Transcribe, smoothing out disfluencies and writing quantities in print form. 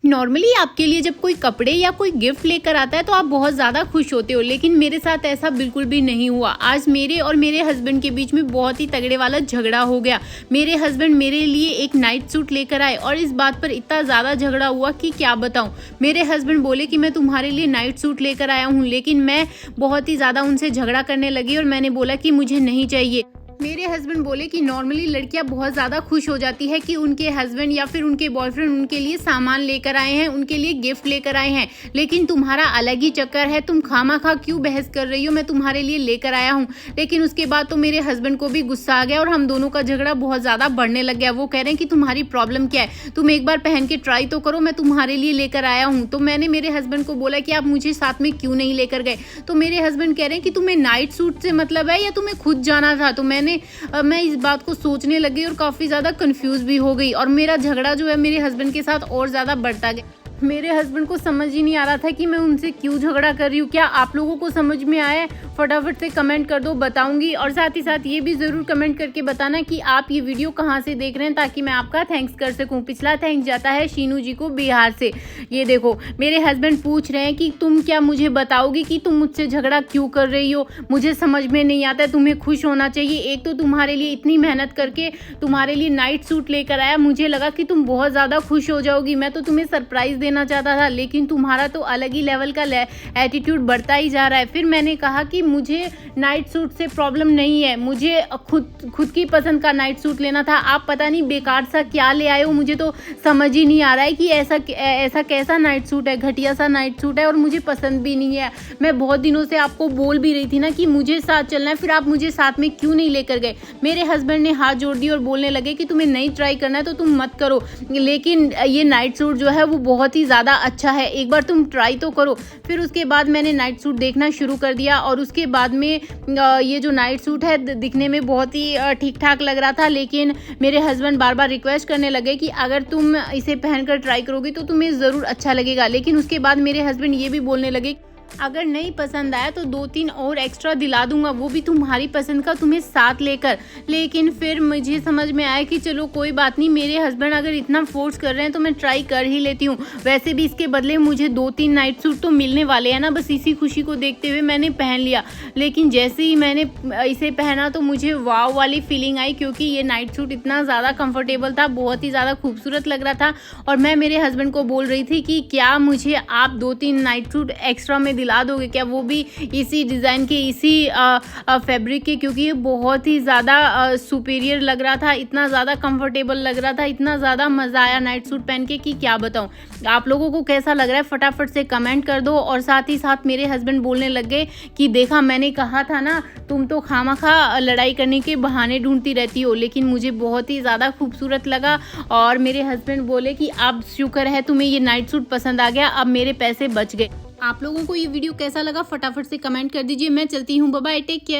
Normally आपके लिए जब कोई कपड़े या कोई गिफ्ट लेकर आता है तो आप बहुत ज़्यादा खुश होते हो, लेकिन मेरे साथ ऐसा बिल्कुल भी नहीं हुआ। आज मेरे और मेरे हस्बैंड के बीच में बहुत ही तगड़े वाला झगड़ा हो गया। मेरे हस्बैंड मेरे लिए एक नाइट सूट लेकर आए और इस बात पर इतना ज़्यादा झगड़ा हुआ कि क्या बताऊँ। मेरे हस्बैंड बोले कि मैं तुम्हारे लिए नाइट सूट लेकर आया हूँ, लेकिन मैं बहुत ही ज़्यादा उनसे झगड़ा करने लगी और मैंने बोला कि मुझे नहीं चाहिए। मेरे हस्बैंड बोले कि नॉर्मली लड़कियां बहुत ज़्यादा खुश हो जाती है कि उनके हस्बैंड या फिर उनके बॉयफ्रेंड उनके लिए सामान लेकर आए हैं, उनके लिए गिफ्ट लेकर आए हैं, लेकिन तुम्हारा अलग ही चक्कर है। तुम खामा क्यों बहस कर रही हो, मैं तुम्हारे लिए लेकर आया हूँ। लेकिन उसके बाद तो मेरे हस्बैंड को भी गुस्सा आ गया और हम दोनों का झगड़ा बहुत ज़्यादा बढ़ने लग गया। वो कह रहे हैं कि तुम्हारी प्रॉब्लम क्या है, तुम एक बार पहन के ट्राई तो करो, मैं तुम्हारे लिए लेकर आया हूँ। तो मैंने मेरे हस्बैंड को बोला कि आप मुझे साथ में क्यों नहीं लेकर गए। तो मेरे हस्बैंड कह रहे हैं कि तुम्हें नाइट सूट से मतलब है या तुम्हें खुद जाना था। तो मैं इस बात को सोचने लगी और काफ़ी ज़्यादा कंफ्यूज भी हो गई और मेरा झगड़ा जो है मेरे हस्बैंड के साथ और ज़्यादा बढ़ता गया। मेरे हस्बैंड को समझ ही नहीं आ रहा था कि मैं उनसे क्यों झगड़ा कर रही हूँ। क्या आप लोगों को समझ में आया? फटाफट से कमेंट कर दो, बताऊंगी। और साथ ही साथ ये भी ज़रूर कमेंट करके बताना कि आप ये वीडियो कहाँ से देख रहे हैं, ताकि मैं आपका थैंक्स कर सकूँ। पिछला थैंक्स जाता है शीनू जी को बिहार से। ये देखो, मेरे हस्बैंड पूछ रहे हैं कि तुम क्या मुझे बताओगी कि तुम मुझसे झगड़ा क्यों कर रही हो। मुझे समझ में नहीं आता है, तुम्हें खुश होना चाहिए। एक तो तुम्हारे लिए इतनी मेहनत करके तुम्हारे लिए नाइट सूट लेकर आया, मुझे लगा कि तुम बहुत ज़्यादा खुश हो जाओगी। मैं तो तुम्हें सरप्राइज़ देना चाहता था, लेकिन तुम्हारा तो अलग ही लेवल का एटीट्यूड बढ़ता ही जा रहा है। फिर मैंने कहा कि मुझे नाइट सूट से प्रॉब्लम नहीं है, मुझे खुद की पसंद का नाइट सूट लेना था। आप पता नहीं बेकार सा क्या ले आए हो, मुझे तो समझ ही नहीं आ रहा है कि ऐसा कैसा नाइट सूट है। घटिया सा नाइट सूट है और मुझे पसंद भी नहीं है। मैं बहुत दिनों से आपको बोल भी रही थी ना कि मुझे साथ चलना है, फिर आप मुझे साथ में क्यों नहीं लेकर गए। मेरे हस्बैंड ने हाथ जोड़ दिए और बोलने लगे कि तुम्हें नहीं ट्राई करना है तो तुम मत करो, लेकिन ये नाइट सूट जो है वो बहुत ही ज़्यादा अच्छा है, एक बार तुम ट्राई तो करो। फिर उसके बाद मैंने नाइट सूट देखना शुरू कर दिया और उसके बाद में ये जो नाइट सूट है दिखने में बहुत ही ठीक ठाक लग रहा था, लेकिन मेरे हस्बैंड बार बार रिक्वेस्ट करने लगे कि अगर तुम इसे पहनकर ट्राई करोगी तो तुम्हें ज़रूर अच्छा लगेगा। लेकिन उसके बाद मेरे हस्बैंड ये भी बोलने लगे अगर नहीं पसंद आया तो 2-3 और एक्स्ट्रा दिला दूंगा, वो भी तुम्हारी पसंद का, तुम्हें साथ लेकर। लेकिन फिर मुझे समझ में आया कि चलो कोई बात नहीं, मेरे हस्बैंड अगर इतना फोर्स कर रहे हैं तो मैं ट्राई कर ही लेती हूँ। वैसे भी इसके बदले मुझे 2-3 नाइट सूट तो मिलने वाले हैं ना, बस इसी खुशी को देखते हुए मैंने पहन लिया। लेकिन जैसे ही मैंने इसे पहना तो मुझे वाव वाली फीलिंग आई, क्योंकि ये नाइट सूट इतना ज़्यादा कंफर्टेबल था, बहुत ही ज़्यादा खूबसूरत लग रहा था। और मैं मेरे हस्बैंड को बोल रही थी कि क्या मुझे आप 2-3 नाइट सूट एक्स्ट्रा में दिला दोगे क्या, वो भी इसी डिज़ाइन के, इसी फैब्रिक के, क्योंकि ये बहुत ही ज़्यादा सुपीरियर लग रहा था, इतना ज़्यादा कंफर्टेबल लग रहा था, इतना ज़्यादा मज़ा आया नाइट सूट पहन के कि क्या बताऊँ। आप लोगों को कैसा लग रहा है फटाफट से कमेंट कर दो। और साथ ही साथ मेरे हस्बैंड बोलने लग गए कि देखा, मैंने कहा था ना, तुम तो खामखा लड़ाई करने के बहाने ढूंढती रहती हो। लेकिन मुझे बहुत ही ज़्यादा खूबसूरत लगा और मेरे हस्बैंड बोले कि अब शुक्र है तुम्हें ये नाइट सूट पसंद आ गया, अब मेरे पैसे बच गए। आप लोगों को ये वीडियो कैसा लगा फटाफट से कमेंट कर दीजिए। मैं चलती हूँ, बाय बाय, टेक केयर।